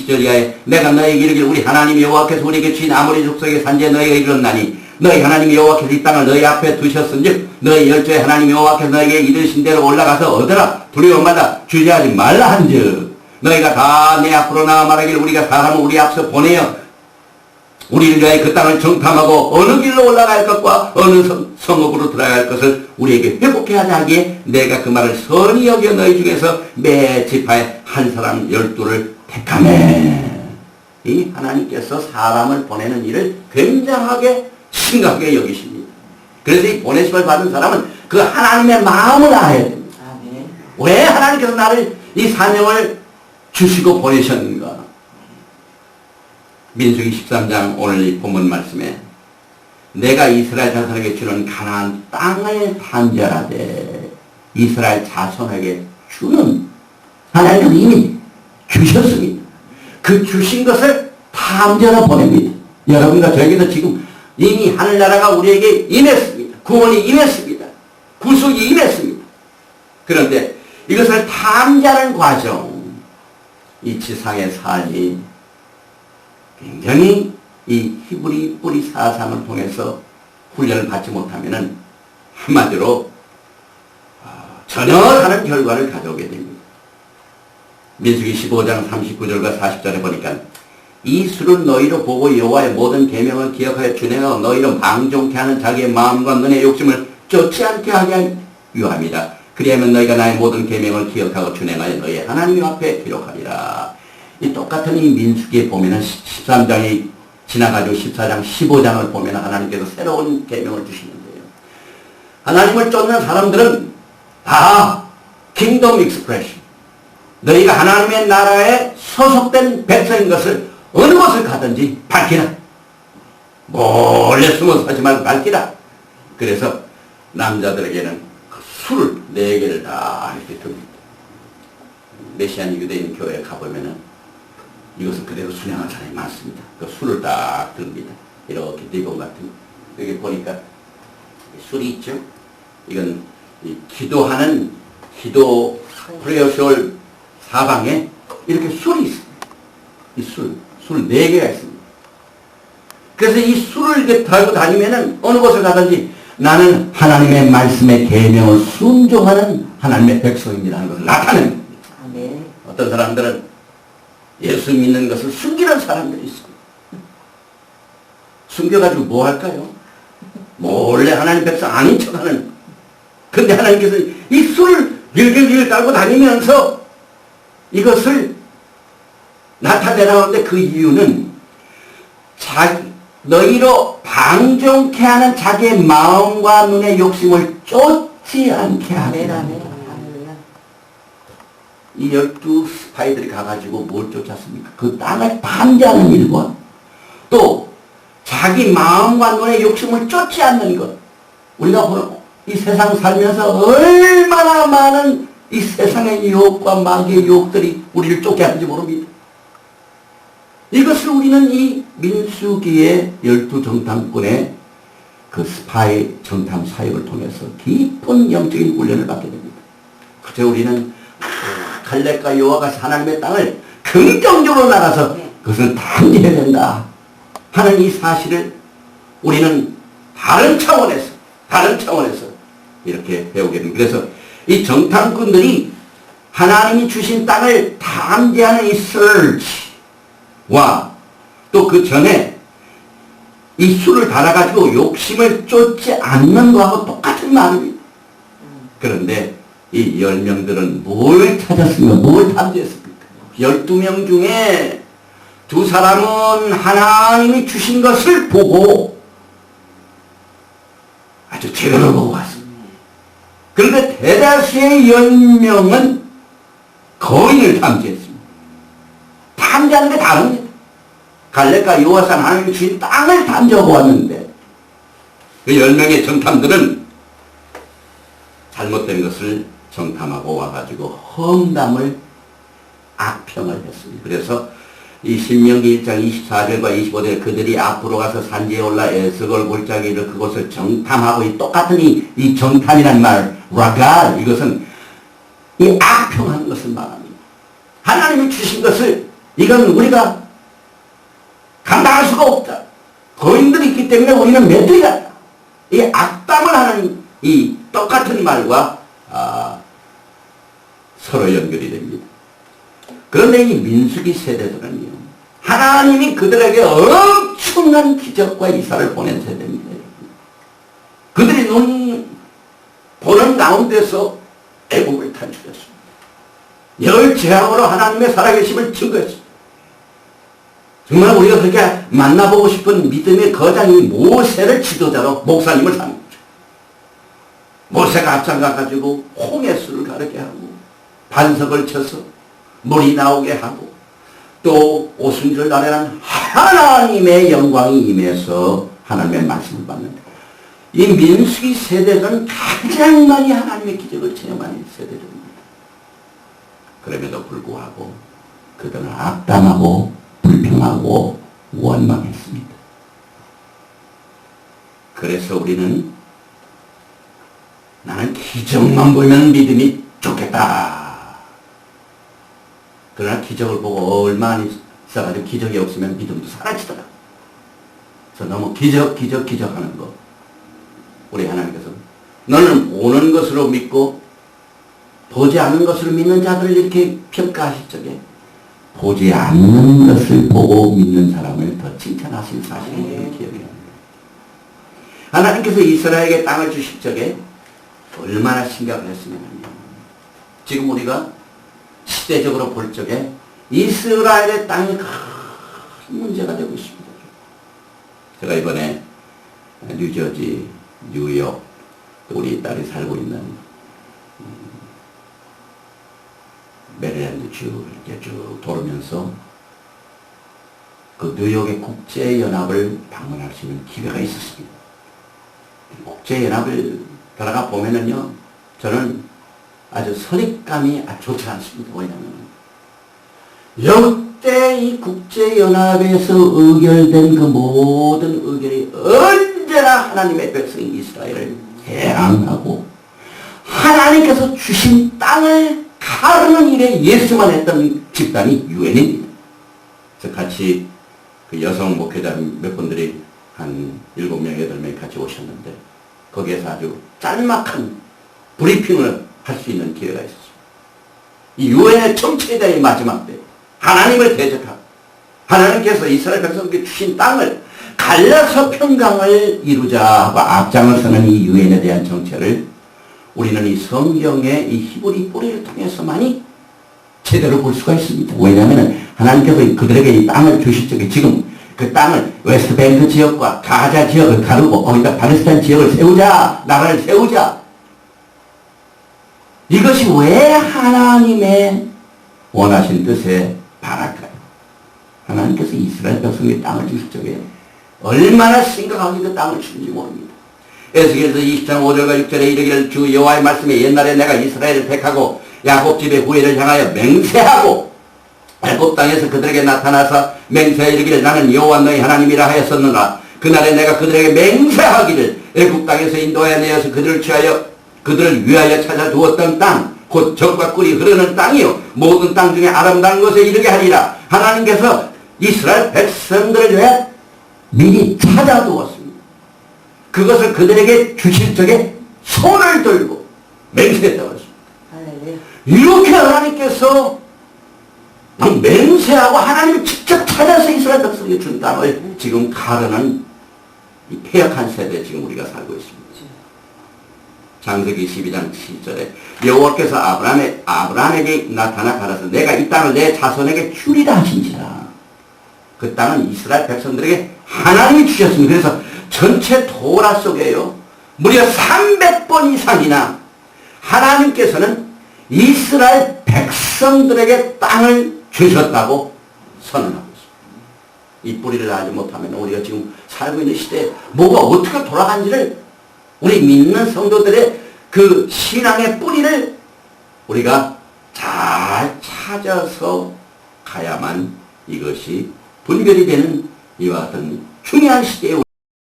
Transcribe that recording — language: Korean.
20절 이하에 내가 너에게 이르기를 우리 하나님 여호와께서 우리에게 주인 아모리 족속의 산지에 너희가 이르렀나니 너희 하나님 여호와께서 이 땅을 너희 앞에 두셨은즉 너희 열조의 하나님 여호와께서 너에게 이르신 대로 올라가서 얻으라. 두려움마다 주저하지 말라 한즉 너희가 다 내 앞으로 나와 말하기를 우리가 사람을 우리 앞서 보내어 우리를 위하여 그 땅을 정탐하고 어느 길로 올라갈 것과 어느 성읍으로 들어갈 것을 우리에게 회복해 하자 하기에 내가 그 말을 선히 여겨 너희 중에서 매 지파에 한 사람 12를 택하네. 이 하나님께서 사람을 보내는 일을 굉장하게 심각하게 여기십니다. 그래서 이 보내심을 받은 사람은 그 하나님의 마음을 알아야 됩니다. 왜 하나님께서 나를 이 사명을 주시고 보내셨는가? 민수기 13장 오늘 이 본문 말씀에 내가 이스라엘 자손에게 주는 가나안 땅을 탐지하되 이스라엘 자손에게 주는 하나님께서 이미 주셨습니다. 그 주신 것을 탐지하러 보냅니다. 여러분과 저에게도 지금 이미 하늘나라가 우리에게 임했습니다. 구원이 임했습니다. 구속이 임했습니다. 그런데 이것을 탐지하는 과정, 이 지상의 삶이 굉장히 이 히브리 뿌리 사상을 통해서 훈련을 받지 못하면은 한마디로 전혀 다른 결과를 가져오게 됩니다. 민수기 15장 39절과 40절에 보니까 이 수를 너희로 보고 여호와의 모든 계명을 기억하여 준행하고 너희로 방종케 하는 자기의 마음과 눈의 욕심을 쫓지 않게 하게 유함이다. 그리하면 너희가 나의 모든 계명을 기억하고 준행하여 너희 하나님 앞에 기록하리라. 이 똑같은 이 민수기에 보면은 13장이 지나가지고 14장, 15장을 보면 하나님께서 새로운 계명을 주시는데요. 하나님을 쫓는 사람들은 다 킹덤 익스프레션. 너희가 하나님의 나라에 소속된 백성인 것을 어느 곳을 가든지 밝히라. 몰래 숨어서 하지 말고 밝히라. 그래서 남자들에게는 그 술을 4개를 다 이렇게 듭니다. 메시안 유대인 교회에 가보면은 이것을 그대로 순양한 사람이 많습니다. 그 술을 딱 듭니다. 이렇게 리본 같은 거. 여기 보니까 술이 있죠. 이건 이 기도하는 기도 프레어쇼 사방에 이렇게 술이 있습니다. 이 술 4개가 있습니다. 그래서 이 술을 이렇게 달고 다니면은 어느 곳을 가든지 나는 하나님의 말씀의 계명을 순종하는 하나님의 백성입니다라는 것을 나타냅니다. 어떤 사람들은 예수 믿는 것을 숨기는 사람들이 있습니다. 숨겨가지고 뭐 할까요? 몰래 하나님 백성 아닌 척하는. 근데 하나님께서 이 술을 길길길 깔고 다니면서 이것을 나타내라는데 그 이유는 너희로 방종케 하는 자기의 마음과 눈의 욕심을 쫓지 않게 하리라. 이 12 스파이들이 가가지고 뭘 쫓았습니까? 그 땅을 탐지하는 일과 또 자기 마음과 눈의 욕심을 쫓지 않는 것. 우리가 이 세상 살면서 얼마나 많은 이 세상의 유혹과 마귀의 유혹들이 우리를 쫓게 하는지 모릅니다. 이것을 우리는 이 민수기의 12 정탐꾼의 그 스파이 정탐 사역을 통해서 깊은 영적인 훈련을 받게 됩니다. 그저 우리는 갈렙과 여호와가 하나님의 땅을 긍정적으로 나가서 그것을 탐지해야 된다 하는 이 사실을 우리는 다른 차원에서 이렇게 배우게 됩니다. 그래서 이 정탐꾼들이 하나님이 주신 땅을 탐지하는 이 search와 또 그 전에 이 술을 달아가지고 욕심을 쫓지 않는 거하고 똑같은 말입니다. 그런데 이 10명들은 뭘 찾았습니까? 뭘 탐지했습니까? 12명 중에 2사람은 하나님이 주신 것을 보고 아주 제대로 보고 왔습니다. 그런데 대다수의 10명은 거인을 탐지했습니다. 탐지하는 게 다릅니다. 갈렙과 여호와산 하나님이 주신 땅을 탐지하고 왔는데 그 10명의 정탐들은 잘못된 것을 정탐하고 와가지고 험담을 악평을 했습니다. 그래서 이 신명기 1장 24절과 25절 그들이 앞으로 가서 산지에 올라 에스골 골짜기에 이르러 그곳을 정탐하고 이 똑같은 이 정탐이란 말 라갈 이것은 이 악평하는 것을 말합니다. 하나님이 주신 것을 이건 우리가 감당할 수가 없다. 거인들이 있기 때문에 우리는 메뚜기 같다. 이 악담을 하는 이 똑같은 말과 서로 연결이 됩니다. 그런데 이 민수기 세대들은요, 하나님이 그들에게 엄청난 기적과 이사를 보낸 세대입니다. 그들이 눈 보는 가운데서 애국을 탈출했습니다. 열 재앙으로 하나님의 살아계심을 증거했습니다. 정말 우리가 그렇게 만나보고 싶은 믿음의 거장이 모세를 지도자로 목사님을 삼은 거죠. 모세가 앞장가가지고 홍해수를 가르게 하고 반석을 쳐서 물이 나오게 하고 또 오순절 날에는 하나님의 영광이 임해서 하나님의 말씀을 받는다. 이 민수기 세대는 가장 많이 하나님의 기적을 체험하는 세대들입니다. 그럼에도 불구하고 그들은 악담하고 불평하고 원망했습니다. 그래서 우리는 나는 기적만 보면 믿음이 좋겠다. 그러나 기적을 보고 얼마나 있어가지고 기적이 없으면 믿음도 사라지더라. 그래서 너무 기적 하는 거. 우리 하나님께서 너는 보는 것으로 믿고 보지 않는 것으로 믿는 자들을 이렇게 평가하실 적에 보지 않는 것을 보고 믿는 사람을 더 칭찬하신 사실이 기억이 납니다. 하나님께서 이스라엘에게 땅을 주실 적에 얼마나 심각을 했으면 지금 우리가 시대적으로 볼 적에 이스라엘의 땅이 큰 문제가 되고 있습니다. 제가 이번에 뉴저지, 뉴욕, 또 우리 딸이 살고 있는 메릴랜드 주 이렇게 쭉 돌으면서 그 뉴욕의 국제연합을 방문할 수 있는 기회가 있었습니다. 국제연합을 들어가 보면은요, 저는 아주 선입감이 좋지 않습니다. 왜냐하면 역대 이 국제연합에서 의결된 그 모든 의결이 언제나 하나님의 백성 이스라엘을 대항하고 하나님께서 주신 땅을 가르는 일에 예수만 했던 집단이 유엔입니다. 그래서 같이 그 여성 목회자 몇 분들이 한 7명, 8명이 같이 오셨는데 거기에서 아주 짤막한 브리핑을 할 수 있는 기회가 있었습니다. 이 유엔의 정치대의 마지막 때 하나님을 대적하고 하나님께서 이스라엘 백성에게 주신 땅을 갈라서 평강을 이루자 하고 앞장을 서는 이 유엔에 대한 정체를 우리는 이 성경의 이 히브리 뿌리를 통해서만이 제대로 볼 수가 있습니다. 왜냐하면 하나님께서 그들에게 이 땅을 주실 적에 지금 그 땅을 웨스트뱅크 지역과 가자 지역을 가르고 거기다 팔레스타인 지역을 세우자, 나라를 세우자. 이것이 왜 하나님의 원하신 뜻에 반할까요? 하나님께서 이스라엘 백성의 땅을 주실 적에 얼마나 심각하게 그 땅을 주는지 모릅니다. 에스겔서 20장 5절과 6절에 이르기를 주 여호와의 말씀에 옛날에 내가 이스라엘을 택하고 야곱 집의 후예를 향하여 맹세하고 애굽 땅에서 그들에게 나타나서 맹세하여 이르기를 나는 여호와 너희 하나님이라 하였었느라 그날에 내가 그들에게 맹세하기를 애굽 땅에서 인도하여 내어서 그들을 위하여 찾아두었던 땅 곧 젖과 꿀이 흐르는 땅이요 모든 땅 중에 아름다운 것에 이르게 하리라. 하나님께서 이스라엘 백성들을 위해 미리 찾아두었습니다. 그것을 그들에게 주실 적에 손을 들고 맹세했다고 했습니다. 이렇게 하나님께서 맹세하고 하나님을 직접 찾아서 이스라엘 백성에게 준 땅을 지금 가르는 이 폐역한 세대에 지금 우리가 살고 있습니다. 창세기 12장 7절에 여호와께서 아브라함에게 나타나 가라서 내가 이 땅을 내 자손에게 주리라 하신지라. 그 땅은 이스라엘 백성들에게 하나님이 주셨습니다. 그래서 전체 토라 속에요 무려 300번 이상이나 하나님께서는 이스라엘 백성들에게 땅을 주셨다고 선언하고 있습니다. 이 뿌리를 알지 못하면 우리가 지금 살고 있는 시대에 뭐가 어떻게 돌아간지를 우리 믿는 성도들의 그 신앙의 뿌리를 우리가 잘 찾아서 가야만 이것이 분별이 되는 이와 같은 중요한 시대에